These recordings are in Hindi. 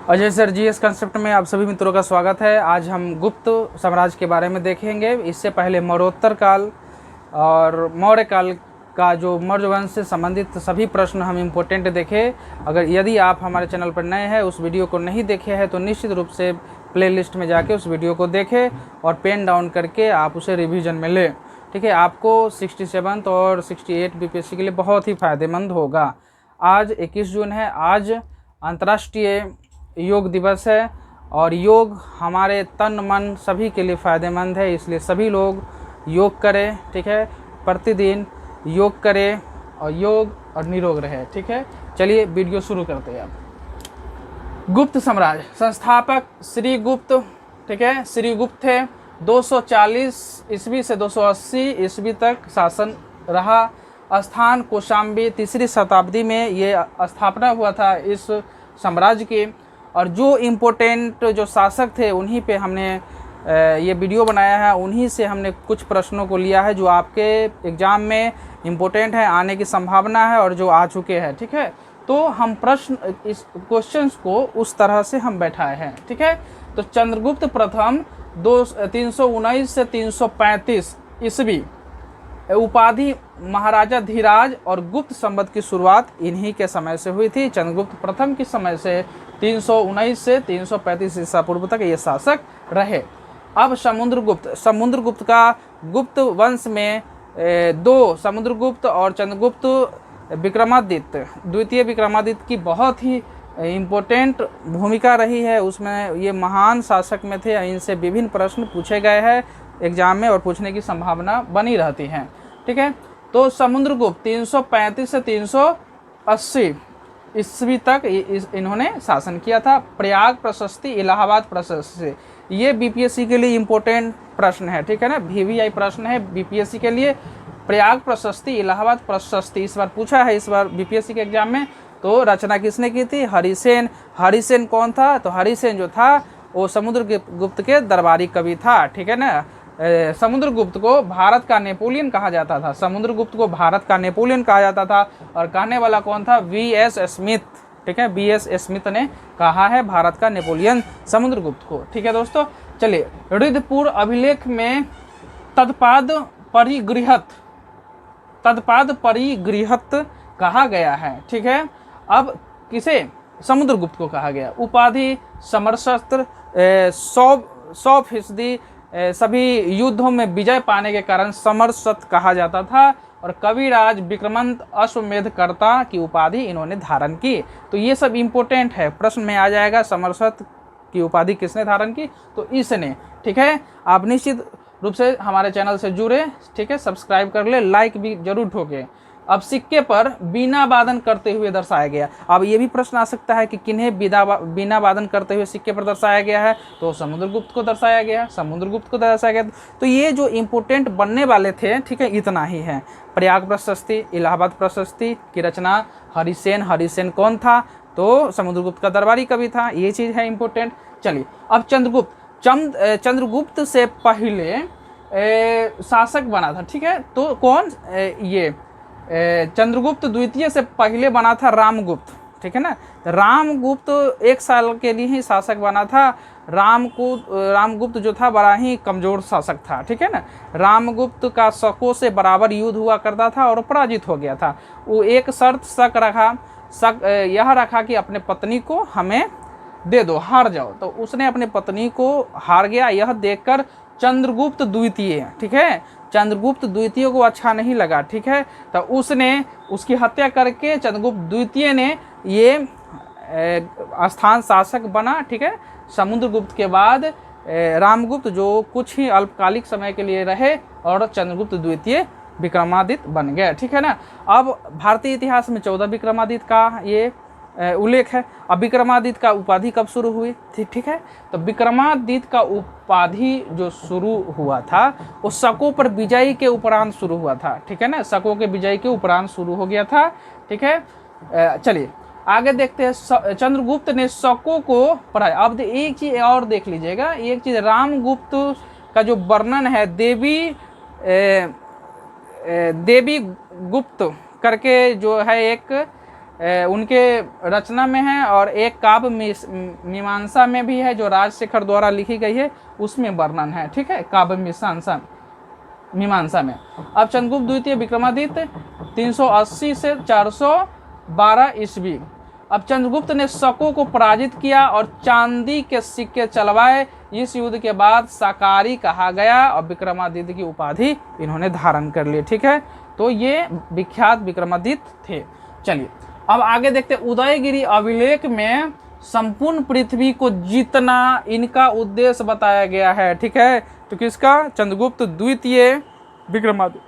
अजय सर जीएस कंसेप्ट में आप सभी मित्रों का स्वागत है। आज हम गुप्त साम्राज्य के बारे में देखेंगे। इससे पहले मौर्योत्तर काल और मौर्य काल का जो मौर्य वंश से संबंधित सभी प्रश्न हम इम्पोर्टेंट देखे। अगर यदि आप हमारे चैनल पर नए हैं, उस वीडियो को नहीं देखे हैं, तो निश्चित रूप से प्लेलिस्ट में जाके उस वीडियो को देखें और पेन डाउन करके आप उसे रिवीजन में लें। ठीक है, आपको 67 और 68 बीपीएससी के लिए बहुत ही फ़ायदेमंद होगा। आज 21 जून है। आज अंतर्राष्ट्रीय योग दिवस है और योग हमारे तन मन सभी के लिए फ़ायदेमंद है, इसलिए सभी लोग योग करें। ठीक है, प्रतिदिन योग करें और योग और निरोग रहे। ठीक है, चलिए वीडियो शुरू करते हैं। अब गुप्त साम्राज्य, संस्थापक श्री गुप्त। ठीक है, श्री गुप्त थे। 240 ईस्वी से 280 ईस्वी तक शासन रहा। स्थान कौशाम्बी, 3री शताब्दी में ये स्थापना हुआ था इस साम्राज्य की। और जो इम्पोर्टेंट जो शासक थे उन्हीं पे हमने ये वीडियो बनाया है, उन्हीं से हमने कुछ प्रश्नों को लिया है जो आपके एग्ज़ाम में इम्पोर्टेंट है, आने की संभावना है और जो आ चुके हैं। ठीक है, तो हम इस क्वेश्चंस को उस तरह से हम बैठाए हैं। ठीक है, तो चंद्रगुप्त प्रथम 319 से 335 ईस्वी, उपाधि महाराजा धीराज और गुप्त संवत की शुरुआत इन्हीं के समय से हुई थी। चंद्रगुप्त प्रथम के समय से 319 से 335 ईसा पूर्व तक ये शासक रहे। अब समुद्रगुप्त का गुप्त वंश में दो, समुद्रगुप्त और चंद्रगुप्त विक्रमादित्य, द्वितीय विक्रमादित्य की बहुत ही इम्पोर्टेंट भूमिका रही है। उसमें ये महान शासक में थे। इनसे विभिन्न प्रश्न पूछे गए हैं एग्जाम में और पूछने की संभावना बनी रहती है। ठीक है, तो समुद्रगुप्त 335 से 380 ईस्वी तक इन्होंने शासन किया था। प्रयाग प्रशस्ति, इलाहाबाद प्रशस्ति, ये बीपीएससी के लिए इम्पोर्टेंट प्रश्न है। ठीक है ना, वीवीआई प्रश्न है बीपीएससी के लिए। प्रयाग प्रशस्ति, इलाहाबाद प्रशस्ति इस बार पूछा है, इस बार बीपीएससी के एग्जाम में। तो रचना किसने की थी? हरिसेन। हरिसेन कौन था? तो हरिसेन जो था वो समुद्रगुप्त के दरबारी कवि था। ठीक है ना, समुद्रगुप्त को भारत का नेपोलियन कहा जाता था। समुद्रगुप्त को भारत का नेपोलियन कहा जाता था और कहने वाला कौन था? VS Smith. ठीक है, वीएस स्मिथ ने कहा है भारत का नेपोलियन समुद्रगुप्त को। ठीक है दोस्तों, चलिए रुद्रपुर अभिलेख में तत्पाद परिगृहत कहा गया है। ठीक है, अब किसे? समुद्रगुप्त को कहा गया। उपाधि समरशस्त्र, 100% सभी युद्धों में विजय पाने के कारण समरशस्त्र कहा जाता था। और कविराज विक्रमांत अश्वमेधकर्ता की उपाधि इन्होंने धारण की। तो ये सब इम्पोर्टेंट है, प्रश्न में आ जाएगा। समरशस्त्र की उपाधि किसने धारण की? तो इसने। ठीक है, आप निश्चित रूप से हमारे चैनल से जुड़े। ठीक है, सब्सक्राइब कर ले, लाइक भी जरूर ठोके। अब सिक्के पर बीना वादन करते हुए दर्शाया गया। अब ये भी प्रश्न आ सकता है कि किन्हें बीना वादन करते हुए सिक्के पर दर्शाया गया है? तो समुद्रगुप्त को दर्शाया गया, समुद्रगुप्त को दर्शाया गया। तो ये जो इम्पोर्टेंट बनने वाले थे, ठीक है, इतना ही है। प्रयाग प्रशस्ति, इलाहाबाद प्रशस्ति की रचना हरिसेन। हरिसेन कौन था? तो समुद्रगुप्त का दरबारी कवि था। ये चीज़ है इम्पोर्टेंट। चलिए, अब चंद्रगुप्त से पहले शासक बना था। ठीक है, तो कौन? ये चंद्रगुप्त द्वितीय से पहले बना था रामगुप्त। ठीक है ना, रामगुप्त 1 साल के लिए ही शासक बना था। रामगुप्त जो था बड़ा ही कमजोर शासक था। ठीक है ना, रामगुप्त का शकों से बराबर युद्ध हुआ करता था और पराजित हो गया था। वो एक शक यह रखा कि अपने पत्नी को हमें दे दो, हार जाओ। तो उसने अपने पत्नी को हार गया, यह देखकर चंद्रगुप्त द्वितीय, ठीक है, चंद्रगुप्त द्वितीय को अच्छा नहीं लगा। ठीक है, तो उसने उसकी हत्या करके चंद्रगुप्त द्वितीय ने ये स्थान शासक बना। ठीक है, समुद्रगुप्त के बाद रामगुप्त जो कुछ ही अल्पकालिक समय के लिए रहे और चंद्रगुप्त द्वितीय विक्रमादित्य बन गए। ठीक है ना, अब भारतीय इतिहास में 14 विक्रमादित्य का ये उल्लेख है। अब विक्रमादित्य का उपाधि कब शुरू हुई? ठीक है, तो विक्रमादित्य का उपाधि जो शुरू हुआ था वो शकों पर विजय के उपरांत शुरू हुआ था। ठीक है ना, शकों के विजय के उपरांत शुरू हो गया था। ठीक है, चलिए आगे देखते हैं। चंद्रगुप्त ने शकों को पढ़ाया। अब एक चीज और देख लीजिएगा, एक चीज रामगुप्त का जो वर्णन है, देवी गुप्त करके जो है एक उनके रचना में है, और एक काव्य मीमांसा में भी है जो राजशेखर द्वारा लिखी गई है, उसमें वर्णन है। ठीक है, काव्य मीमांसा में। अब चंद्रगुप्त द्वितीय विक्रमादित्य 380 से 412 ईस्वी। अब चंद्रगुप्त ने शकों को पराजित किया और चांदी के सिक्के चलवाए। इस युद्ध के बाद शाकाहारी कहा गया और विक्रमादित्य की उपाधि इन्होंने धारण कर ली। ठीक है, तो ये विख्यात विक्रमादित्य थे। चलिए अब आगे देखते, उदयगिरि अभिलेख में संपूर्ण पृथ्वी को जीतना इनका उद्देश्य बताया गया है। ठीक है, तो किसका? चंद्रगुप्त द्वितीय विक्रमादित्य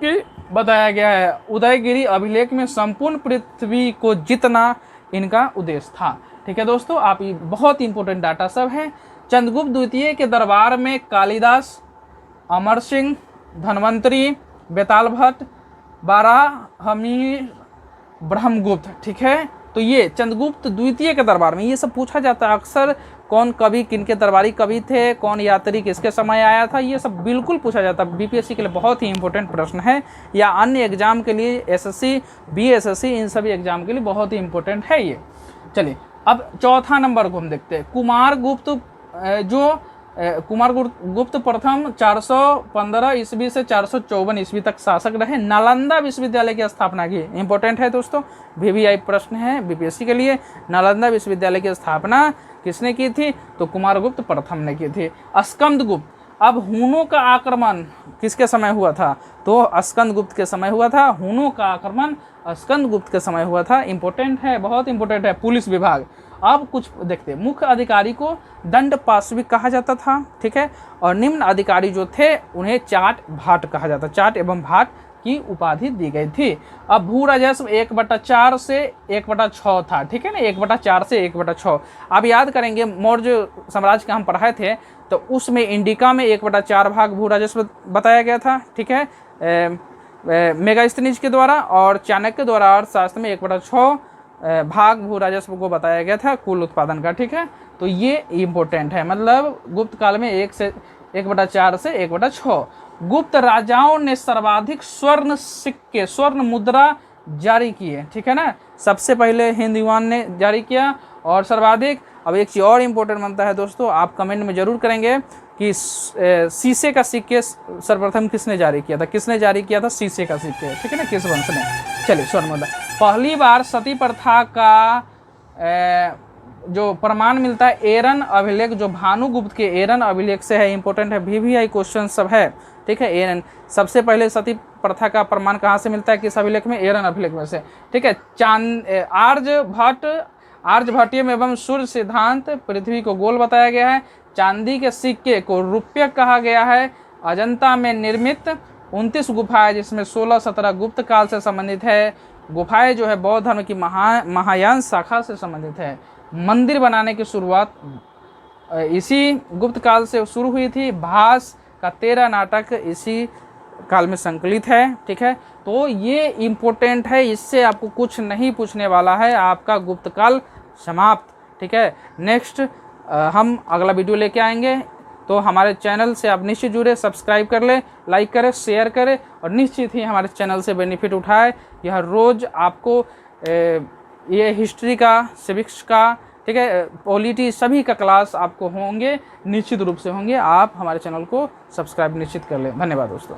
की बताया गया है। उदयगिरि अभिलेख में संपूर्ण पृथ्वी को जीतना इनका उद्देश्य था। ठीक है दोस्तों, आप ये बहुत इंपॉर्टेंट डाटा सब है। चंद्रगुप्त द्वितीय के दरबार में कालिदास, अमर सिंह, धन्वंतरी, बेताल भट्ट, बाराहमीर, ब्रह्मगुप्त। ठीक है, तो ये चंद्रगुप्त द्वितीय के दरबार में ये सब पूछा जाता है अक्सर, कौन कवि किनके दरबारी कवि थे, कौन यात्री किसके समय आया था, ये सब बिल्कुल पूछा जाता है। बीपीएससी के लिए बहुत ही इंपॉर्टेंट प्रश्न है, या अन्य एग्जाम के लिए एसएससी, बीएसएससी, इन सभी एग्जाम के लिए बहुत ही इंपॉर्टेंट है ये। चलिए अब चौथा नंबर को हम देखते हैं। कुमार गुप्त प्रथम 415 ईस्वी से 454 ईस्वी तक शासक रहे। नालंदा विश्वविद्यालय की स्थापना की, इंपॉर्टेंट है दोस्तों, वीवीआई प्रश्न है बीपीएससी के लिए। नालंदा विश्वविद्यालय की स्थापना किसने की थी? तो कुमारगुप्त प्रथम ने की थी। स्कंदगुप्त, अब हुनों का आक्रमण किसके समय हुआ था? तो स्कंदगुप्त के समय हुआ था। हुनों का आक्रमण स्कंदगुप्त के समय हुआ था। इंपॉर्टेंट है, बहुत इंपॉर्टेंट है। पुलिस विभाग, अब कुछ देखते हैं। मुख्य अधिकारी को दंड पाशविक कहा जाता था। ठीक है, और निम्न अधिकारी जो थे उन्हें चाट भाट कहा जाता। चाट एवं भाट की उपाधि दी गई थी। अब भू राजस्व 1/4 से 1/6 था। ठीक है ना, 1/4 से 1/6। आप याद करेंगे मौर्य साम्राज्य का हम पढ़ाए थे, तो उसमें इंडिका में 1/4 भाग भू राजस्व बताया गया था। ठीक है, मेगास्थनीज के द्वारा, और चाणक्य द्वारा अर्थशास्त्र में 1/6 भाग भू राजस्व को बताया गया था कुल उत्पादन का। ठीक है, तो ये इम्पोर्टेंट है, मतलब गुप्त काल में 1/4 से 1/6। गुप्त राजाओं ने सर्वाधिक स्वर्ण सिक्के, स्वर्ण मुद्रा जारी किए। ठीक है ना, सबसे पहले हिंद युवान ने जारी किया और सर्वाधिक। अब एक चीज़ और इम्पोर्टेंट बनता है दोस्तों, आप कमेंट में जरूर करेंगे कि शीशे का सिक्के सर्वप्रथम किसने जारी किया था? किसने जारी किया था शीशे का सिक्के? ठीक है ना, किस वंश ने? चलिए स्वर्ण मुद्रा। पहली बार सती प्रथा का जो प्रमाण मिलता है एरन अभिलेख, जो भानुगुप्त के एरन अभिलेख से है। इंपॉर्टेंट है, वीवीआई क्वेश्चन सब है। ठीक है, एरन सबसे पहले सती प्रथा का प्रमाण कहाँ से मिलता है? किस अभिलेख में? एरन अभिलेख में से। ठीक है, आर्यभट्टीय एवं सूर्य सिद्धांत, पृथ्वी को गोल बताया गया है। चांदी के सिक्के को रुपये कहा गया है। अजंता में निर्मित 29 गुफाएं, जिसमें 16-17 गुप्त काल से संबंधित है। गुफाएं जो है बौद्ध धर्म की महायान शाखा से संबंधित है। मंदिर बनाने की शुरुआत इसी गुप्त काल से शुरू हुई थी। भास का 13 नाटक इसी काल में संकलित है। ठीक है, तो ये इम्पोर्टेंट है, इससे आपको कुछ नहीं पूछने वाला है। आपका गुप्त काल समाप्त। ठीक है, नेक्स्ट हम अगला वीडियो लेके आएंगे, तो हमारे चैनल से आप निश्चित जुड़े, सब्सक्राइब कर ले, लाइक करें, शेयर करें, और निश्चित ही हमारे चैनल से बेनिफिट उठाए। यह रोज़ आपको ये हिस्ट्री का, सिविक्स का, ठीक है, पॉलिटी, सभी का क्लास आपको होंगे, निश्चित रूप से होंगे। आप हमारे चैनल को सब्सक्राइब निश्चित कर लें। धन्यवाद दोस्तों।